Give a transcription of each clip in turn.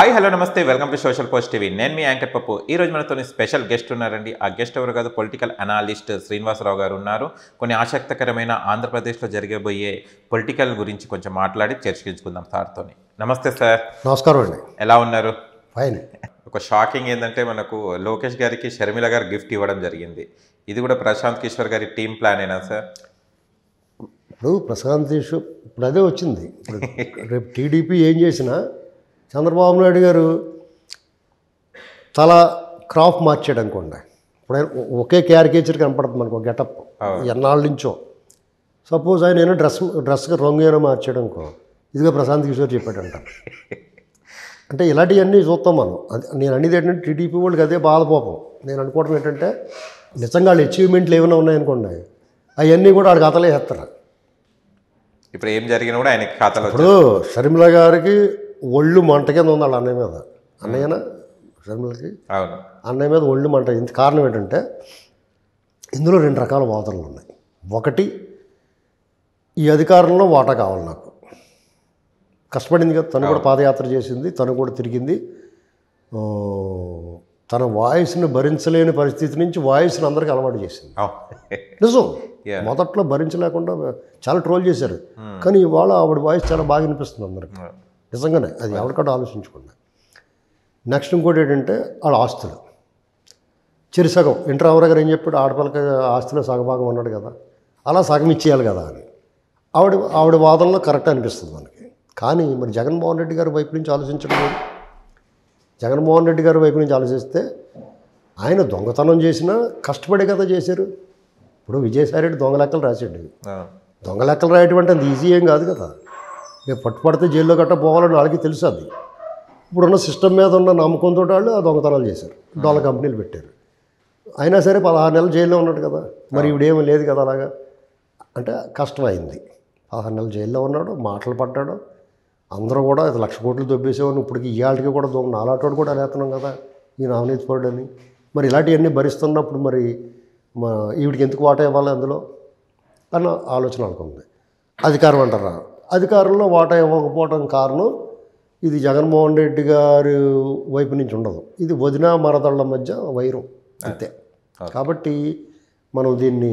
Hi hello నమస్తే welcome to social post TV. నేను మీ యాంకర్ పప్పు. ఈ రోజు మనతో స్పెషల్ గెస్ట్ ఉన్నారండి. ఆ గెస్ట్ ఎవరు కాదు, పొలిటికల్ అనాలిస్ట్ శ్రీనివాసరావు గారు ఉన్నారు. కొన్ని ఆసక్తికరమైన ఆంధ్రప్రదేశ్లో జరిగబోయే పొలిటికల్ గురించి కొంచెం మాట్లాడి చర్చించుకుందాం సార్తో. నమస్తే సార్. నమస్కారం అండి. ఎలా ఉన్నారు? ఫైన్. ఒక షాకింగ్ ఏంటంటే మనకు లోకేష్ గారికి షర్మిల గారు గిఫ్ట్ ఇవ్వడం జరిగింది. ఇది కూడా ప్రశాంత్ కిషోర్ గారి టీం ప్లాన్ ఏనా సార్? ఇప్పుడు ప్రశాంత్ కిషోర్ ఇప్పుడు అదే వచ్చింది. రేపు టీడీపీ ఏం చేసినా చంద్రబాబు నాయుడు గారు తల క్రాప్ మార్చాడు అనుకోండి. ఇప్పుడు ఆయన ఒకే క్యారికేచర్ కనపడుతుంది మనకు, గెటప్ ఎన్నాళ్ళ నుంచో. సపోజ్ ఆయన ఏమో డ్రెస్కి రంగు ఏమైనా మార్చాడు అనుకో, ఇదిగా ప్రశాంత్ కిషోర్ చెప్పాడంట. అంటే ఇలాంటివన్నీ చూస్తాం మనం. నేను అనేది ఏంటంటే టీడీపీ వాళ్ళకి అదే బాధపోపం. నేను అనుకోవడం ఏంటంటే నిజంగా వాళ్ళు అచీవ్మెంట్లు ఏమైనా ఉన్నాయనుకోండి, అవన్నీ కూడా వాడికి ఖాతాలో వేస్తారు. ఇప్పుడు ఏం జరిగినా కూడా ఆయనకి ఖాతాలో. ఇప్పుడు షర్మిల గారికి ఒళ్ళు మంట కింద ఉంది వాళ్ళ అన్నయ్య మీద. అన్నయ్యనా షర్మిలకి? అవును, అన్నయ్య మీద ఒళ్ళు మంట. ఇంత కారణం ఏంటంటే ఇందులో రెండు రకాల వాదనలు ఉన్నాయి. ఒకటి, ఈ అధికారంలో వాటా కావాలి నాకు, కష్టపడింది కదా, తను కూడా పాదయాత్ర చేసింది, తను కూడా తిరిగింది, తన వాయిస్ని భరించలేని పరిస్థితి నుంచి వాయిస్ని అందరికీ అలవాటు చేసింది. నిజం, మొదట్లో భరించలేకుండా చాలా ట్రోల్ చేశారు, కానీ ఇవాళ ఆవిడ వాయిస్ చాలా బాగా వినిపిస్తుంది అందరికి. నిజంగానే అది ఎవరికన్నా ఆలోచించుకున్నా. నెక్స్ట్ ఇంకోటి ఏంటంటే వాళ్ళ ఆస్తులు చిరుసగం. ఎన్టీ రామారావు గారు ఏం చెప్పాడు, ఆడపిల్లకి ఆస్తిలో సగభాగం ఉన్నాడు కదా, అలా సగం ఇచ్చేయాలి కదా అని ఆవిడ వాదనలో కరెక్ట్ అనిపిస్తుంది మనకి. కానీ మరి జగన్మోహన్ రెడ్డి గారి వైపు నుంచి ఆలోచించడం లేదు. జగన్మోహన్ రెడ్డి గారి వైపు నుంచి ఆలోచిస్తే ఆయన దొంగతనం చేసినా కష్టపడే కదా చేశారు. ఇప్పుడు విజయసాయి రెడ్డి దొంగ లెక్కలు రాశాడు. దొంగ లెక్కలు రాయటం అంటే అంత ఈజీ ఏం కాదు కదా. ఇక పట్టుపడితే జైల్లో గట్ట పోవాలని వాళ్ళకి తెలుసు. అది ఇప్పుడున్న సిస్టమ్ మీద ఉన్న నమ్మకంతో వాళ్ళు ఆ దొంగతనాలు చేశారు, డాలర్ కంపెనీలు పెట్టారు. అయినా సరే 16 నెలలు జైల్లో ఉన్నాడు కదా, మరి ఇవిడేమీ లేదు కదా. అలాగా అంటే కష్టమైంది. 16 నెలలు జైల్లో ఉన్నాడు, మాటలు పడ్డాడు. అందరూ కూడా 1,00,000 కోట్లు దొబ్బేసేవాడిని, ఇప్పటికి ఇవాళకి కూడా దొంగ నాలాటోడు కూడా లేస్తున్నాం కదా ఈయన అవినీతి పరుడని. మరి ఇలాంటివన్నీ భరిస్తున్నప్పుడు మరి ఈవిడికి ఎందుకు వాటా ఇవ్వాలి అందులో అన్న ఆలోచన అనుకుంది. అధికారం అంటారా, అధికారంలో వాటా ఇవ్వకపోవడం కారణం ఇది జగన్మోహన్ రెడ్డి గారి వైపు నుంచి ఉండదు, ఇది వదిన మరదళ్ళ మధ్య వైరం అంతే. కాబట్టి మనం దీన్ని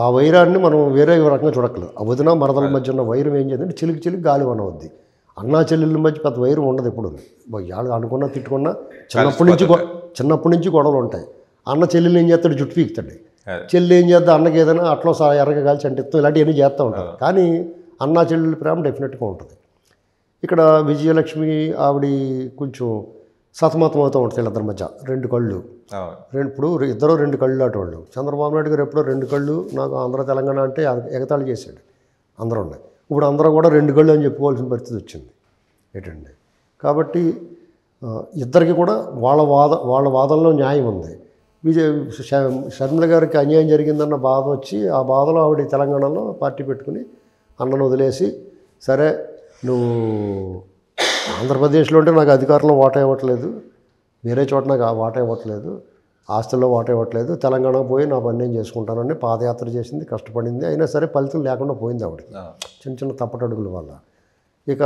ఆ వైరాన్ని మనం వేరే రకంగా చూడక్కలేదు. ఆ వదిన మరదల మధ్య ఉన్న వైరం ఏం చేద్దంటే చిలికి గాలి అనవద్ది. అన్నా చెల్లెళ్ళ మధ్య పెద్ద వైరం ఉండదు. ఎప్పుడు వాళ్ళు అనుకున్నా తిట్టుకున్నా చిన్నప్పటి నుంచి గొడవలు ఉంటాయి. అన్న చెల్లెలు ఏం చేస్తాడు, జుట్టు పీకుతాడు. చెల్లి ఏం చేద్దాం, అన్నకి ఏదైనా అట్లా ఎర్రగా కాల్చి అంటిస్తాం, ఇలాంటివన్నీ చేస్తూ ఉంటారు. కానీ అన్నా చెల్లెల ప్రేమ డెఫినెట్గా ఉంటుంది. ఇక్కడ విజయలక్ష్మి ఆవిడ కొంచెం సతమతం అవుతూ ఉంటుంది వీళ్ళిద్దరి మధ్య. రెండు కళ్ళు, ఇప్పుడు ఇద్దరు రెండు కళ్ళు అటువంటి. చంద్రబాబు నాయుడు గారు ఎప్పుడో రెండు కళ్ళు, నాకు ఆంధ్ర తెలంగాణ అంటే ఎగతాళి చేశాడు అందరూ ఉన్నాయి. ఇప్పుడు అందరూ కూడా రెండు కళ్ళు అని చెప్పుకోవాల్సిన పరిస్థితి వచ్చింది ఏంటండి. కాబట్టి ఇద్దరికి కూడా వాళ్ళ వాదనలో న్యాయం ఉంది. షర్మిల గారికి అన్యాయం జరిగిందన్న బాధ వచ్చి ఆ బాధలో ఆవిడ తెలంగాణలో పార్టీ పెట్టుకుని అన్నను వదిలేసి, సరే నువ్వు ఆంధ్రప్రదేశ్లో ఉంటే నాకు అధికారంలో వాటా ఇవ్వట్లేదు, వేరే చోట నాకు వాటా ఇవ్వట్లేదు, ఆస్తుల్లో వాటా ఇవ్వట్లేదు, తెలంగాణ పోయి నా పని నేను చేసుకుంటానని పాదయాత్ర చేసింది, కష్టపడింది. అయినా సరే ఫలితం లేకుండా పోయింది ఆవిడకి చిన్న తప్పటడుగుల వల్ల. ఇక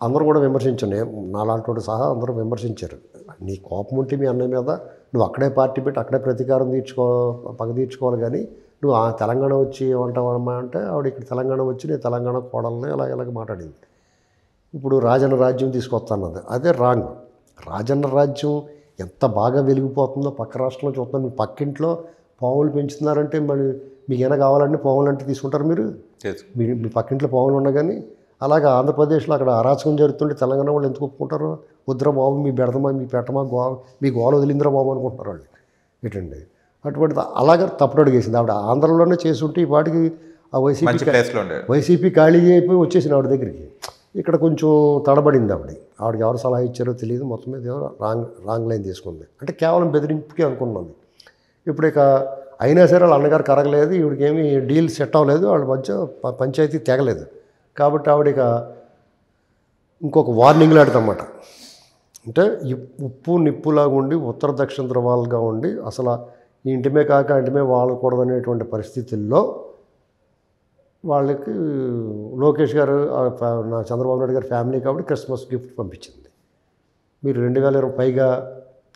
అందరూ కూడా విమర్శించాను, నాలాంటి సహా అందరూ విమర్శించారు. నీ కోపం ఉంటే మీ అన్నయ్య మీద నువ్వు అక్కడే పార్టీ పెట్టి అక్కడే ప్రతీకారం పగ తీర్చుకోవాలి, కానీ నువ్వు ఆ తెలంగాణ వచ్చి ఏమంటావమ్మా అంటే ఆవిడ ఇక్కడ తెలంగాణ వచ్చి నేను తెలంగాణ కోడల్ని ఇలాగ మాట్లాడింది. ఇప్పుడు రాజన్న రాజ్యం తీసుకొస్తాన్నది అదే రాంగ్. రాజన్న రాజ్యం ఎంత బాగా వెలిగిపోతుందో పక్క రాష్ట్రంలో చూస్తాను. మీ పక్కింట్లో పావులు పెంచుతున్నారంటే మరి మీకు ఏమైనా కావాలంటే పావులు అంటే తీసుకుంటారు మీరు? మీ పక్కింట్లో పావులు ఉన్నా కానీ అలాగే ఆంధ్రప్రదేశ్లో అక్కడ అరాచకం జరుగుతుంటే తెలంగాణ వాళ్ళు ఎందుకు ఒప్పుకుంటారు? వద్దురా బాబు, మీ బెడదమా మీ పెట్టమా మీ గోల వదిలిందిరా బాబు అనుకుంటున్నారు వాళ్ళు ఏంటండి. అటువంటిది అలాగే తప్పటడుగు వేసింది ఆవిడ. ఆంధ్రలోనే చేసి ఉంటే ఈ వాటికి ఆ వైసీపీ ఖాళీ అయిపోయి వచ్చేసింది ఆవిడ దగ్గరికి. ఇక్కడ కొంచెం తడబడింది ఆవిడకి ఎవరు సలహా ఇచ్చారో తెలియదు, మొత్తం మీద రాంగ్ లైన్ తీసుకుంది. అంటే కేవలం బెదిరింపుకే అనుకున్నది. ఇప్పుడు ఇక అయినా సరే వాళ్ళ అన్నగారు కరగలేదు, ఈవిడికి ఏమీ డీల్ సెట్ అవ్వలేదు, వాళ్ళ మధ్య పంచాయతీ తెగలేదు. కాబట్టి ఆవిడ ఇంకొక వార్నింగ్ లాంటిదన్నమాట. అంటే ఉప్పు నిప్పులాగా ఉండి ఉత్తర దక్షిణ ధ్రువాలుగా ఉండి అసలు ఈ ఇంటిమే కాక ఇంటిమే వాడకూడదనేటువంటి పరిస్థితుల్లో వాళ్ళకి లోకేష్ గారు నా చంద్రబాబు నాయుడు గారి ఫ్యామిలీ కాబట్టి క్రిస్మస్ గిఫ్ట్ పంపించింది. మీరు 2020 పైగా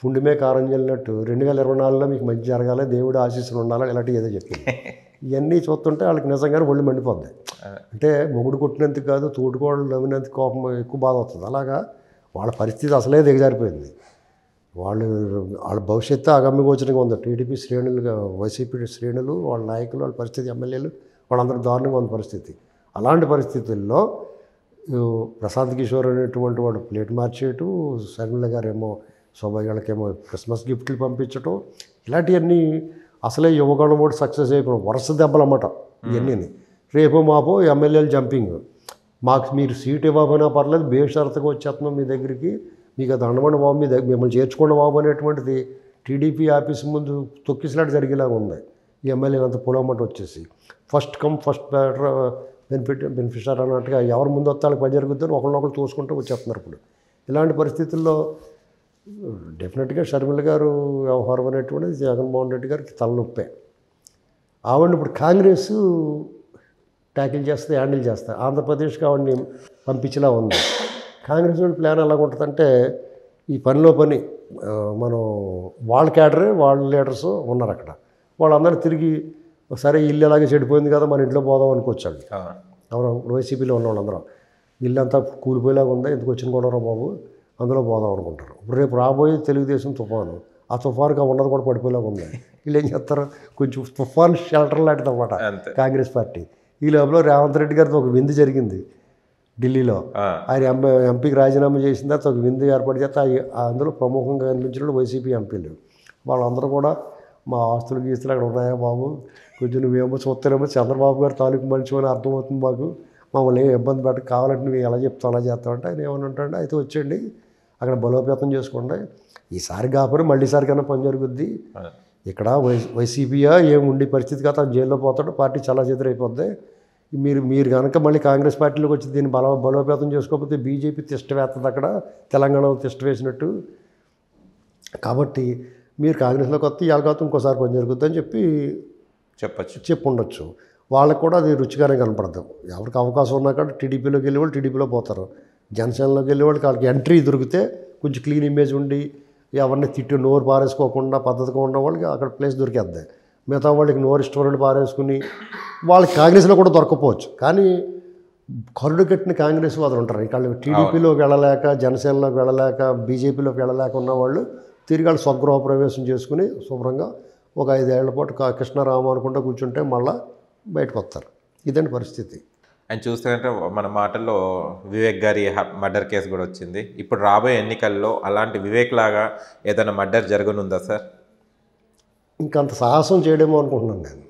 పుండిమే కారం చల్లినట్టు 2024లో మీకు మంచి జరగాలి, దేవుడు ఆశీస్సులు ఉండాలి, ఇలాంటివి ఏదో చెప్పింది. ఇవన్నీ చూస్తుంటే వాళ్ళకి నిజంగానే ఒళ్ళు మండిపోద్ది. అంటే మొగుడు కొట్టినందుకు కాదు, తోడుకోళ్ళు నవ్వినందుకు కోపం ఎక్కువ బాధ అవుతుంది. అలాగా వాళ్ళ పరిస్థితి అసలే దిగజారిపోయింది. వాళ్ళ భవిష్యత్తు అగమ్యగోచరంగా ఉంది. టీడీపీ శ్రేణులుగా, వైసీపీ శ్రేణులు, వాళ్ళ నాయకులు, వాళ్ళ పరిస్థితి, ఎమ్మెల్యేలు వాళ్ళందరూ దారుణంగా ఉన్న పరిస్థితి. అలాంటి పరిస్థితుల్లో ప్రశాంత్ కిషోర్ అనేటువంటి వాడు ప్లేట్ మార్చేయటం, శర్మిల గారేమో శోభయ్యకేమో క్రిస్మస్ గిఫ్ట్లు పంపించటం, ఇలాంటివన్నీ అసలే యువగణం కూడా సక్సెస్ అయిపోయిన వరుస దెబ్బలు అన్నమాట. ఇవన్నీ రేపు మాపో ఎమ్మెల్యేలు జంపింగ్, మాకు మీరు సీట్ ఇవ్వకపోయినా పర్లేదు, బేషరతుగా వచ్చేస్తున్నాం మీ దగ్గరికి, మీకు అది అండమండి బాబు, మీ దగ్గర మిమ్మల్ని చేర్చుకోండి బాబు అనేటువంటిది టీడీపీ ఆఫీస్ ముందు తొక్కిసలాట జరిగేలాగా ఉంది. ఈ ఎమ్మెల్యేలు అంతా పొలమట వచ్చేసి ఫస్ట్ కమ్ ఫస్ట్ బెనిఫిషియర్ అన్నట్టుగా ఎవరి ముందు వస్తాళ్ళకి పని జరుగుతుందని ఒకరినొకరు చూసుకుంటూ వచ్చేస్తున్నారు. ఇప్పుడు ఇలాంటి పరిస్థితుల్లో డెఫినెట్గా షర్మిల గారు వ్యవహారం అనేటువంటిది జగన్మోహన్ రెడ్డి గారికి తలనొప్పే. ఆవిడని ఇప్పుడు కాంగ్రెస్ ట్యాకిల్ చేస్తే, హ్యాండిల్ చేస్తారు. ఆంధ్రప్రదేశ్కి ఆవిడని పంపించేలా ఉంది. కాంగ్రెస్ వాళ్ళ ప్లాన్ ఎలా ఉంటుందంటే, ఈ పనిలో పని మనం వాళ్ళ క్యాడరే, వాళ్ళ లీడర్స్ ఉన్నారు అక్కడ, వాళ్ళందరూ తిరిగి సరే ఇల్లు ఎలాగే చెడిపోయింది కదా మన ఇంట్లో పోదాం అనుకోవచ్చాడు. అవును, వైసీపీలో ఉన్న వాళ్ళందరూ ఇల్లు అంతా కూలిపోయేలాగా ఉందా, ఎందుకు వచ్చిన కూడా బాబు, అందులో పోదాం అనుకుంటారు. ఇప్పుడు రేపు రాబోయే తెలుగుదేశం తుఫాను, ఆ తుఫానుగా ఉన్నది కూడా పడిపోయేలాగా ఉంది. వీళ్ళు ఏం చేస్తారు, కొంచెం తుఫాన్ షెల్టర్ లాంటిది అన్నమాట కాంగ్రెస్ పార్టీ. ఈ లోపల రేవంత్ రెడ్డి గారితో ఒక విందు జరిగింది ఢిల్లీలో. ఆయన ఎంపీకి రాజీనామా చేసిన తర్వాత ఒక విందు ఏర్పాటు చేస్తే అందులో ప్రముఖంగా కనిపించిన వైసీపీ ఎంపీలు వాళ్ళందరూ కూడా మా ఆస్తులు గీస్తులు అక్కడ ఉన్నాయా బాబు, కొంచెం నువ్వేమో చూస్తారేమో చంద్రబాబు గారు తాలూకు మనిషి అని అర్థమవుతుంది మాకు, మమ్మల్ని ఏం ఇబ్బంది పెట్ట, కావాలంటే నువ్వు ఎలా చెప్తావు అలా చేస్తావు అంటే ఆయన ఏమని ఉంటాడు, అయితే వచ్చేయండి అక్కడ బలోపేతం చేసుకోండి, ఈసారి కాకపోతే మళ్ళీసారి కన్నా పని జరుగుద్ది, ఇక్కడ వైసీపీయా ఏం ఉండే పరిస్థితి కాదు, జైల్లో పోతాడు, పార్టీ చాలా చేతురైపోద్ది, మీరు కనుక మళ్ళీ కాంగ్రెస్ పార్టీలోకి వచ్చి దీన్ని బలోపేతం చేసుకోకపోతే బీజేపీ తిష్ట వేస్తుంది అక్కడ, తెలంగాణలో తిష్ట వేసినట్టు, కాబట్టి మీరు కాంగ్రెస్లోకి వస్తే ఇవాళ కాదు ఇంకోసారి పని జరుగుద్ది అని చెప్పి ఉండొచ్చు. వాళ్ళకు కూడా అది రుచిగానే కనపడదు. ఎవరికి అవకాశం ఉన్నా కానీ టీడీపీలోకి వెళ్ళే వాళ్ళు టీడీపీలో పోతారు, జనసేనలోకి వెళ్ళే వాళ్ళకి వాళ్ళకి ఎంట్రీ దొరికితే కొంచెం క్లీన్ ఇమేజ్ ఉండి ఎవరిని తిట్టి నోరు పారేసుకోకుండా పద్ధతిగా ఉన్న వాళ్ళకి అక్కడ ప్లేస్ దొరికేద్ది. మిగతా వాళ్ళకి నోరు ఇష్టపడి పారేసుకుని వాళ్ళకి కాంగ్రెస్లో కూడా దొరకపోవచ్చు, కానీ కరుడు కట్టిన కాంగ్రెస్ వాళ్ళు ఉంటారు. ఇక్కడ టీడీపీలోకి వెళ్ళలేక, జనసేనలోకి వెళ్ళలేక, బీజేపీలోకి వెళ్ళలేక ఉన్న వాళ్ళు తిరిగి వాళ్ళు స్వగృహ ప్రవేశం చేసుకుని శుభ్రంగా ఒక 5 ఏళ్ల పాటు కృష్ణారామ అనుకుంటూ కూర్చుంటే మళ్ళీ బయటకు వస్తారు. ఇదండి పరిస్థితి. అండ్ చూస్తుంటే మన మాటల్లో వివేక్ గారి మర్డర్ కేసు కూడా వచ్చింది. ఇప్పుడు రాబోయే ఎన్నికల్లో అలాంటి వివేక్ లాగా ఏదైనా మర్డర్ జరగనుందా సార్? ఇంకంత సాహసం చేయడమో అనుకుంటున్నాను నేను.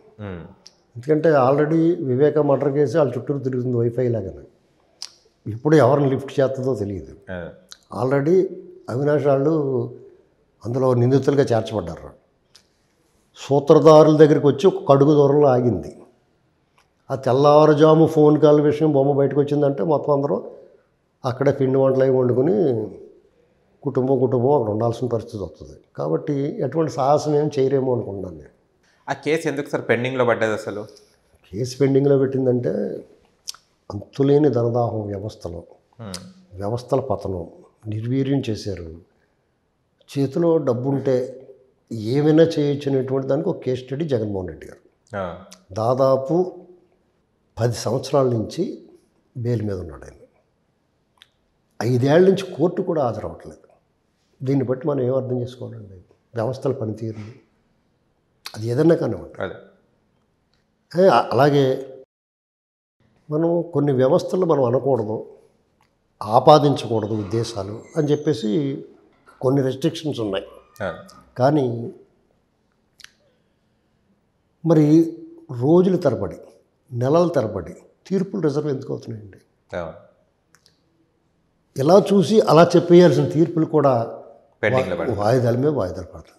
ఎందుకంటే ఆల్రెడీ వివేక మర్డర్ కేసు వాళ్ళ చుట్టూ తిరుగుతుంది వైఫై లాగానే. ఇప్పుడు ఎవరిని లిఫ్ట్ చేస్తుందో తెలియదు. ఆల్రెడీ అవినాష్ వాళ్ళు అందులో నిందితులుగా చేర్చబడ్డారు. సూత్రధారుల దగ్గరికి వచ్చి ఒక కడుగు దూరంలో ఆగింది. ఆ తెల్లవారుజాము ఫోన్ కాల్ విషయం బొమ్మ బయటకు వచ్చిందంటే మొత్తం అందరూ అక్కడే పిండి వంటలు అవి వండుకొని కుటుంబం అక్కడ ఉండాల్సిన పరిస్థితి వస్తుంది. కాబట్టి ఎటువంటి సాహసం ఏం చేయరేమో అనుకుంటున్నాను నేను. ఆ కేసు ఎందుకు సార్ పెండింగ్లో పడ్డది? అసలు కేసు పెండింగ్లో పెట్టిందంటే అంతులేని ధనదాహం, వ్యవస్థల పతనం, నిర్వీర్యం చేశారు. చేతిలో డబ్బుంటే ఏమైనా చేయొచ్చు అనేటువంటి దానికి ఒక కేస్ స్టడీ జగన్మోహన్ రెడ్డి గారు. దాదాపు 10 సంవత్సరాల నుంచి బెయిల్ మీద ఉన్నాడు ఆయన. 5 ఏళ్ల నుంచి కోర్టు కూడా హాజరవ్వట్లేదు. దీన్ని బట్టి మనం ఏం అర్థం చేసుకోవాలండి? వ్యవస్థల పనితీరు అది ఏదన్నా కానివ్వండి. అలాగే మనం కొన్ని వ్యవస్థలు మనం అనకూడదు, ఆపాదించకూడదు ఉద్దేశాలు అని చెప్పేసి కొన్ని రెస్ట్రిక్షన్స్ ఉన్నాయి. కానీ మరి రోజుల తరబడి, నెలల తరబడి తీర్పులు రిజర్వ్ ఎందుకు అవుతున్నాయండి? ఇలా చూసి అలా చెప్పేయాల్సిన తీర్పులు కూడా వాయిదాల మీద వాయిదాలు పడతాయి.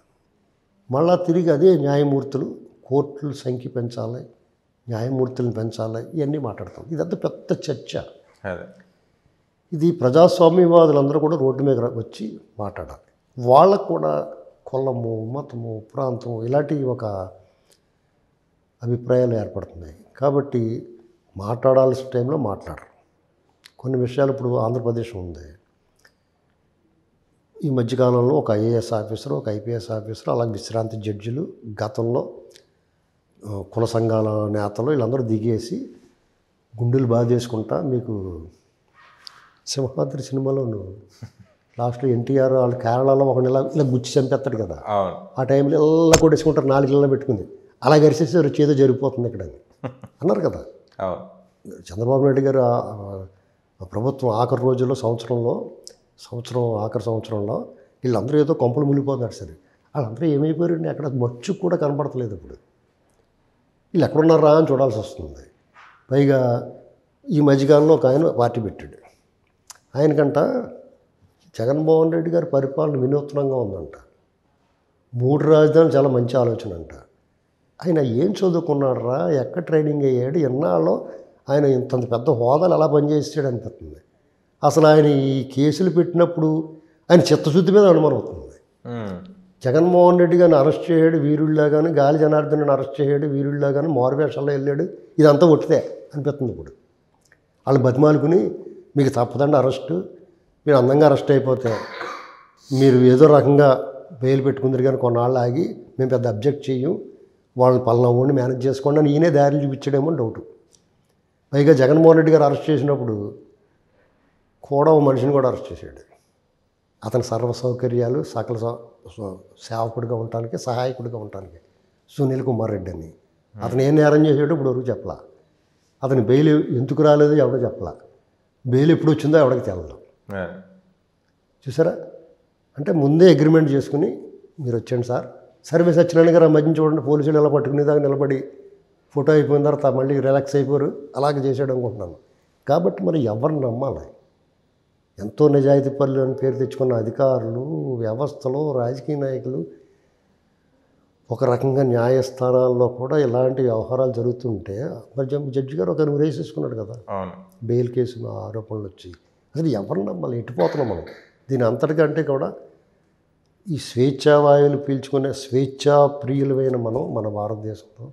మళ్ళా తిరిగి అదే న్యాయమూర్తులు, కోర్టుల సంఖ్య పెంచాలి, న్యాయమూర్తులను పెంచాలి, ఇవన్నీ మాట్లాడతాం. ఇదంతా పెద్ద చర్చ. ఇది ప్రజాస్వామ్యవాదులందరూ కూడా రోడ్డు మీద వచ్చి మాట్లాడాలి. వాళ్ళకు కూడా కులము, మతము, ప్రాంతం ఇలాంటి ఒక అభిప్రాయాలు ఏర్పడుతున్నాయి. కాబట్టి మాట్లాడాల్సిన టైంలో మాట్లాడరు. కొన్ని విషయాలు ఇప్పుడు ఆంధ్రప్రదేశ్ ఉంది, ఈ మధ్యకాలంలో ఒక ఐఏఎస్ ఆఫీసర్, ఒక ఐపీఎస్ ఆఫీసర్, అలాగే విశ్రాంతి జడ్జిలు, గతంలో కుల సంఘాల నేతలు వీళ్ళందరూ దిగేసి గుండెలు బాధేసుకుంటా, మీకు సింహాద్రి సినిమాలో లాస్ట్లో ఎన్టీఆర్ వాళ్ళు కేరళలో ఒక నెల ఇలా గుచ్చి చంపేస్తాడు కదా, ఆ టైంలో ఇలా కొట్టేసుకుంటారు, 4 నెలలు పెట్టుకుంది, అలా గరిసేసి చేదో జరిగిపోతుంది ఇక్కడ అని అన్నారు కదా. చంద్రబాబు నాయుడు గారు ప్రభుత్వం ఆఖరి రోజుల్లో ఆఖరి సంవత్సరంలో వీళ్ళందరూ ఏదో కొంపలు మునిగిపోతున్నారు. సరే, వాళ్ళందరూ ఏమైపోయారండి, అక్కడ మచ్చు కూడా కనపడతలేదు. ఇప్పుడు వీళ్ళు ఎక్కడున్నారా అని చూడాల్సి వస్తుంది. పైగా ఈ మధ్యకాలంలో ఒక ఆయన పార్టీ పెట్టాడు. ఆయనకంట జగన్మోహన్ రెడ్డి గారి పరిపాలన వినూత్నంగా ఉందంట, 3 రాజధానులు చాలా మంచి ఆలోచన అంట. ఆయన ఏం చదువుకున్నాడరా, ఎక్కడ ట్రైనింగ్ అయ్యాడు, ఎన్నాళ్ళలో ఆయన ఇంత పెద్ద హోదాలు ఎలా పనిచేసాడు అనిపిస్తుంది. అసలు ఆయన ఈ కేసులు పెట్టినప్పుడు ఆయన చిత్తశుద్ధి మీద అనుమానం అవుతుంది. జగన్మోహన్ రెడ్డి గారిని అరెస్ట్ చేయడు వీరుళ్ళలాగాను, గాలి జనార్దన్ అరెస్ట్ చేయడు వీరుళ్ళలాగాను, మారువేషాల్లో వెళ్ళాడు, ఇదంతా ఒట్టితే అనిపిస్తుంది. ఇప్పుడు వాళ్ళు బతిమాలుకుని మీకు తప్పదండి అరెస్టు, మీరు అందంగా అరెస్ట్ అయిపోతే మీరు ఏదో రకంగా బెయిల్ పెట్టుకుందరు కానీ కొన్నాళ్ళు ఆగి మేము పెద్ద అబ్జెక్ట్ చెయ్యం, వాళ్ళని పలానా ఓడిని మేనేజ్ చేసుకోండి అని ఈయనే దారి చూపించడేమో డౌటు. పైగా జగన్మోహన్ రెడ్డి గారు అరెస్ట్ చేసినప్పుడు కూడా ఓ మనిషిని కూడా అరెస్ట్ చేశాడు. అతని సర్వ సౌకర్యాలు సకల సేవకుడిగా ఉండటానికి, సహాయకుడిగా ఉండటానికి, సునీల్ కుమార్ రెడ్డి అని. అతను ఏం నేరం చేసాడో ఇప్పుడు వరకు చెప్పలా. అతని బెయిల్ ఎందుకు రాలేదో ఎవడో చెప్పలా. బెయిల్ ఎప్పుడు వచ్చిందో ఎవడికి తెలదు. చూసారా, అంటే ముందే అగ్రిమెంట్ చేసుకుని మీరు వచ్చండి సార్, సర్వీస్ సత్యనారాయణ గారు ఆ మధ్యన చూడండి, పోలీసులు ఎలా పట్టుకునేదాకా నిలబడి ఫోటో అయిపోయిన తర్వాత మళ్ళీ రిలాక్స్ అయిపోరు, అలాగే చేసాడు అనుకుంటున్నాను. కాబట్టి మరి ఎవరిని నమ్మాలి? ఎంతో నిజాయితీ పనులు అని పేరు తెచ్చుకున్న అధికారులు, వ్యవస్థలో రాజకీయ నాయకులు, ఒక రకంగా న్యాయస్థానాల్లో కూడా ఇలాంటి వ్యవహారాలు జరుగుతుంటే మరి జడ్జి గారు ఒక వేసేసుకున్నాడు కదా బెయిల్ కేసు ఆరోపణలు వచ్చి. అసలు ఎవరిని నమ్మాలి? ఎట్టిపోతున్నాం మనం దీని అంతటికంటే కూడా. ఈ స్వేచ్ఛావాయువులు పీల్చుకునే స్వేచ్ఛా ప్రియులమైన మన భారతదేశంలో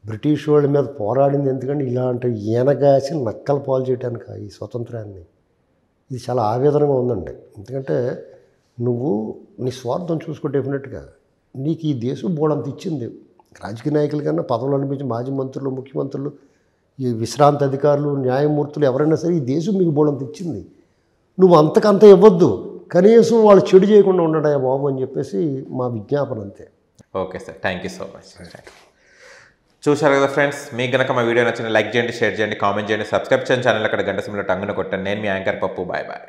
బ్రిటిష్ వాళ్ళ మీద పోరాడింది ఎందుకంటే ఇలాంటి ఈనగాసి నక్కలు పాలు చేయడానికి ఈ స్వతంత్రాన్ని. ఇది చాలా ఆవేదనగా ఉందండి. ఎందుకంటే నువ్వు నీ స్వార్థం చూసుకో, డెఫినెట్గా నీకు ఈ దేశం బోడంత ఇచ్చింది. రాజకీయ నాయకుల కన్నా పదవులు అనిపించి మాజీ మంత్రులు, ముఖ్యమంత్రులు, ఈ విశ్రాంతి అధికారులు, న్యాయమూర్తులు ఎవరైనా సరే ఈ దేశం మీకు బోడంత ఇచ్చింది. నువ్వు అంతకంత ఇవ్వద్దు, కనీసం వాళ్ళు చెడు చేయకుండా ఉండడా బాబు అని చెప్పేసి మా విజ్ఞాపన అంతే. Okay sir, thank you so much. చూశారు కదా ఫ్రెండ్స్, మీకు కనుక మా వీడియో నచ్చిన లైక్ చేయండి, షేర్ చేయండి, కామెంట్ చేయండి, సబ్స్క్రైబ్ చేయండి, ఛానల్ అక్కడ గంట సింబల్ టంగున కొట్టండి. నేను మీ యాంకర్ పప్పు. Bye bye.